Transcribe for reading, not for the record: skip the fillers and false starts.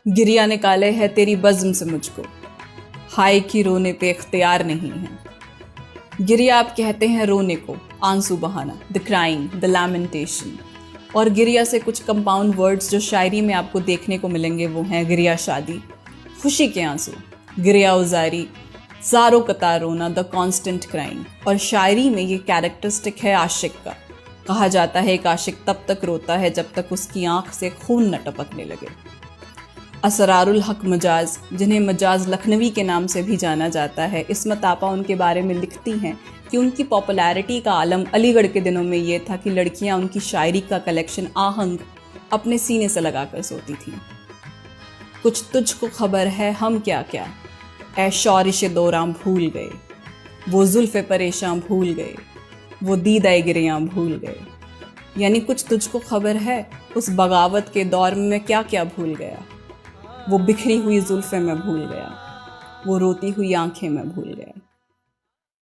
गिरिया निकाले है तेरी बज़्म से मुझको, हाय की रोने पे इख्तियार नहीं है। गिरिया आप कहते हैं रोने को, आंसू बहाना, द क्राइंग, द लैमेंटेशन। और गिरिया से कुछ कंपाउंड वर्ड्स जो शायरी में आपको देखने को मिलेंगे वो हैं गिरिया शादी, खुशी के आंसू, गिरिया उजारी, ज़ारो कतार रोना, द कॉन्स्टेंट क्राइंग। और शायरी में ये कैरेक्टरिस्टिक है आशिक का। कहा जाता है एक आशिक तब तक रोता है जब तक उसकी आंख से खून न टपकने लगे। असरारुल हक मजाज, जिन्हें मजाज लखनवी के नाम से भी जाना जाता है, इस्मत आपा उनके बारे में लिखती हैं कि उनकी पॉपुलैरिटी का आलम अलीगढ़ के दिनों में ये था कि लड़कियां उनकी शायरी का कलेक्शन आहंग अपने सीने से लगाकर सोती थीं। कुछ तुझको खबर है हम क्या क्या, ऐ शौरिश दौरां भूल गए, वो जुल्फ़े परेशान भूल गए, वो दीदाए गिरियां भूल गए। यानी कुछ तुझको खबर है, उस बगावत के दौर में मैं क्या क्या भूल गया, वो बिखरी हुई जुल्फ़े मैं भूल गया, वो रोती हुई आंखें मैं भूल गया।